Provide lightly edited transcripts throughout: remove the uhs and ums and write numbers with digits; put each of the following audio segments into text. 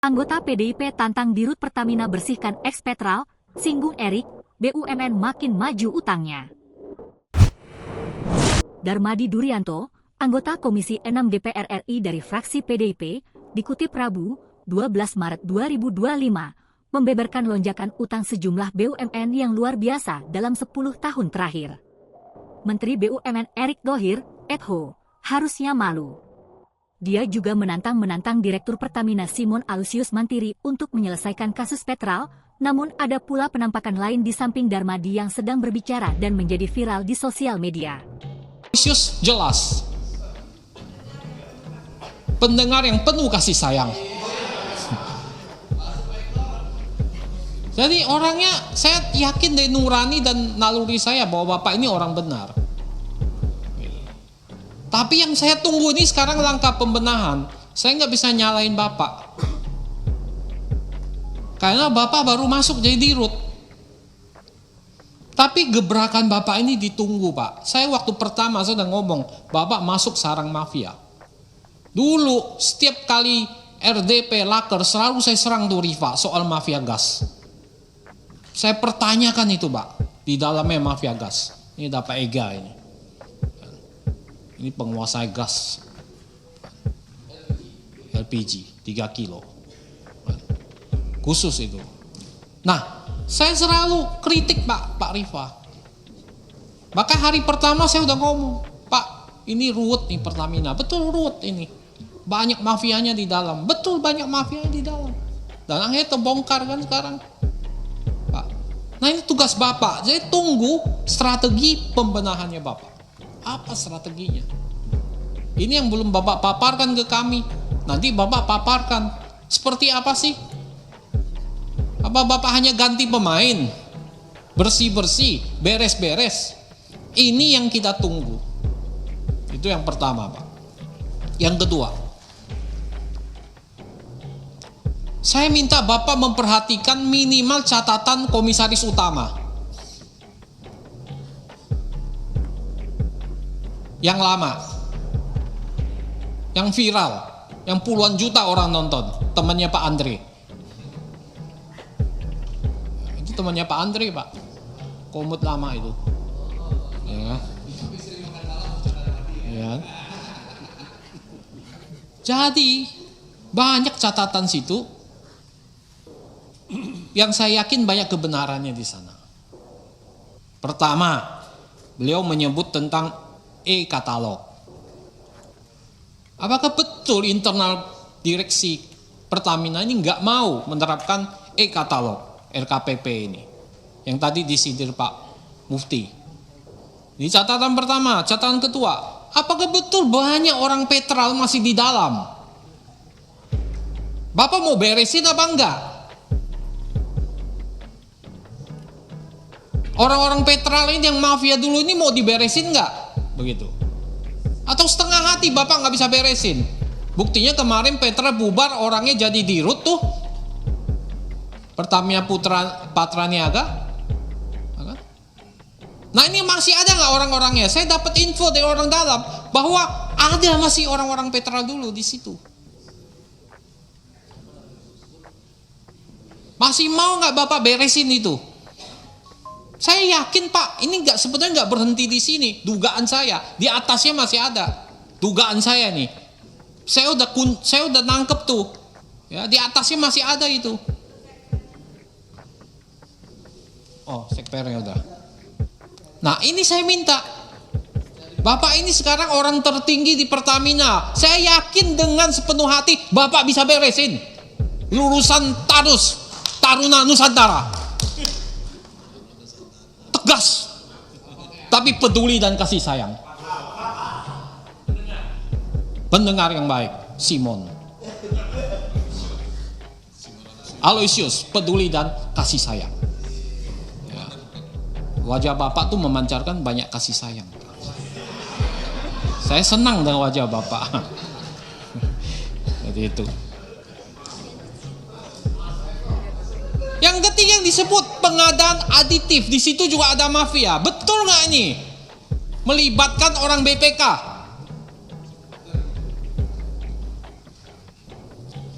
Anggota PDIP tantang Dirut Pertamina bersihkan eks-Petral, singgung Erik, BUMN makin maju utangnya. Darmadi Durianto, anggota Komisi 6 DPR RI dari fraksi PDIP, dikutip Rabu, 12 Maret 2025, membeberkan lonjakan utang sejumlah BUMN yang luar biasa dalam 10 tahun terakhir. Menteri BUMN Erick Thohir, Etho, harusnya malu. Dia juga menantang Direktur Pertamina Simon Alusius Mantiri untuk menyelesaikan kasus Petral, namun ada pula penampakan lain di samping Darmadi yang sedang berbicara dan menjadi viral di sosial media. Alusius jelas, pendengar yang penuh kasih sayang. Jadi orangnya, saya yakin dari nurani dan naluri saya bahwa Bapak ini orang benar. Tapi yang saya tunggu ini sekarang langkah pembenahan. Saya nggak bisa nyalain Bapak. Karena Bapak baru masuk jadi dirut. Tapi gebrakan Bapak ini ditunggu, Pak. Saya waktu pertama sudah ngomong, Bapak masuk sarang mafia. Dulu setiap kali RDP Laker selalu saya serang tuh Riva soal mafia gas. Saya pertanyakan itu, Pak. Di dalamnya mafia gas. Ini Bapak Ega ini. Ini penguasa gas LPG 3 kilo khusus itu. Nah, saya selalu kritik Pak Riva. Maka hari pertama saya udah ngomong, Pak, ini ruwet nih Pertamina. Betul ruwet ini. Banyak mafianya di dalam. Betul banyak mafianya di dalam. Dan akhirnya terbongkar kan sekarang. Pak. Nah, ini tugas Bapak. Jadi tunggu strategi pembenahannya Bapak. Apa strateginya? Ini yang belum Bapak paparkan ke kami. Nanti Bapak paparkan. Seperti apa sih? Apa Bapak hanya ganti pemain? Bersih-bersih, beres-beres. Ini yang kita tunggu. Itu yang pertama, Pak. Yang kedua, saya minta Bapak memperhatikan minimal catatan komisaris utama. Yang lama, yang viral, yang puluhan juta orang nonton, temannya Pak Andre. Itu temannya Pak Andre, Pak. Komut lama itu. Ya. Ya. Jadi banyak catatan situ yang saya yakin banyak kebenarannya di sana. Pertama, beliau menyebut tentang e-katalog. Apakah betul internal direksi Pertamina ini nggak mau menerapkan e-katalog RKPP ini? Yang tadi disindir Pak Mufti. Ini catatan pertama. Catatan kedua, apakah betul banyak orang Petral masih di dalam? Bapak mau beresin apa enggak? Orang-orang Petral ini yang mafia dulu ini mau diberesin enggak? Begitu. Atau setengah hati Bapak nggak bisa beresin. Buktinya kemarin Petra bubar, orangnya jadi dirut tuh. Pertamina Patraniaga. Nah ini masih ada nggak orang-orangnya? Saya dapat info dari orang dalam bahwa ada masih orang-orang Petra dulu di situ. Masih mau nggak Bapak beresin itu? Saya yakin Pak, ini sebetulnya nggak berhenti di sini. Dugaan saya di atasnya masih ada. Dugaan saya nih, saya udah nangkep tuh. Ya, di atasnya masih ada itu. Oh, sekpernya udah. Nah, ini saya minta. Bapak ini sekarang orang tertinggi di Pertamina. Saya yakin dengan sepenuh hati Bapak bisa beresin. Lulusan Taruna Nusantara. Tegas, tapi peduli dan kasih sayang. Pendengar yang baik, Simon Aloysius, peduli dan kasih sayang. Ya. Wajah Bapak tuh memancarkan banyak kasih sayang. Saya senang dengan wajah Bapak. Jadi itu. Yang ketiga yang disebut pengadaan aditif, di situ juga ada mafia. Betul nggak ini? Melibatkan orang BPK.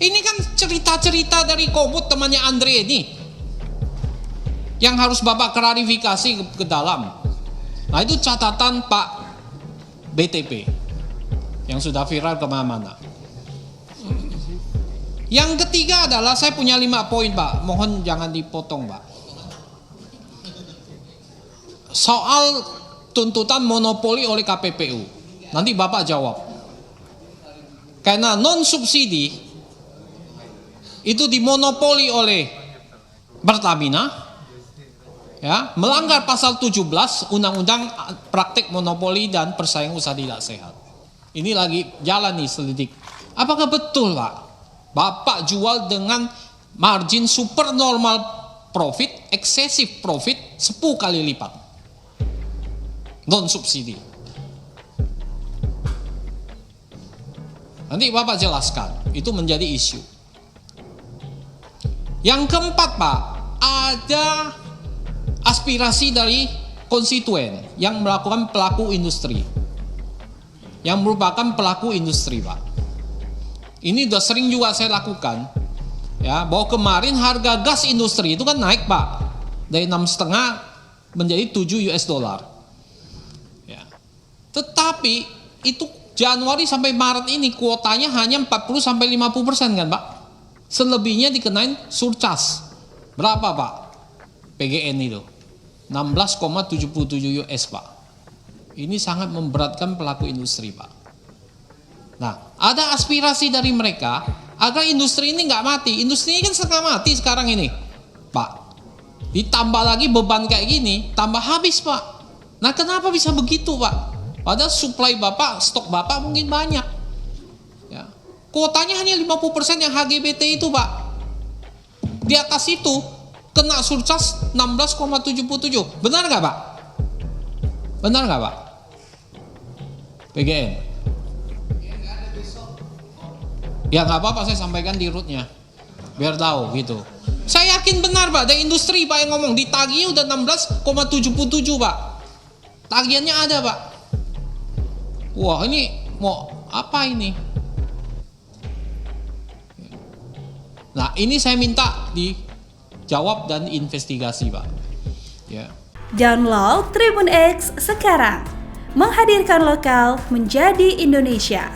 Ini kan cerita-cerita dari Komut temannya Andre ini yang harus Bapak klarifikasi ke dalam. Nah itu catatan Pak BTP yang sudah viral kemana-mana. Yang ketiga adalah saya punya 5 poin Pak, mohon jangan dipotong Pak. Soal tuntutan monopoli oleh KPPU, nanti Bapak jawab. Karena non subsidi itu dimonopoli oleh Pertamina, ya, melanggar pasal 17 Undang-Undang Praktek Monopoli dan Persaingan Usaha Tidak Sehat. Ini lagi jalan nih selidik. Apakah betul Pak, Bapak jual dengan margin super normal profit, excessive profit 10 kali lipat, non subsidi? Nanti Bapak jelaskan, itu menjadi isu. Yang keempat Pak, ada aspirasi dari konstituen yang melakukan pelaku industri, yang merupakan pelaku industri Pak. Ini udah sering juga saya lakukan, ya, bahwa kemarin harga gas industri itu kan naik Pak, dari 6,5 menjadi 7 US dollar. Ya. Tetapi itu Januari sampai Maret ini kuotanya hanya 40-50% kan Pak. Selebihnya dikenain surcharge. Berapa Pak? PGN itu 16,77 US Pak. Ini sangat memberatkan pelaku industri Pak. Nah, ada aspirasi dari mereka agar industri ini nggak mati. Industri ini kan setengah mati sekarang ini Pak. Ditambah lagi beban kayak gini, tambah habis Pak. Nah kenapa bisa begitu Pak? Padahal supply Bapak, stok Bapak mungkin banyak, ya. Kuotanya hanya 50% yang HGBT itu Pak. Di atas itu kena surcharge 16,77. Benar nggak Pak? Benar nggak Pak? PGN. Ya nggak apa-apa, saya sampaikan di rootnya biar tahu gitu. Saya yakin benar Pak, dari industri Pak yang ngomong ditagih udah 16,77 Pak. Tagihannya ada Pak. Wah ini mau apa ini? Nah ini saya minta dijawab dan investigasi Pak. Ya. Download Tribun X sekarang, menghadirkan lokal menjadi Indonesia.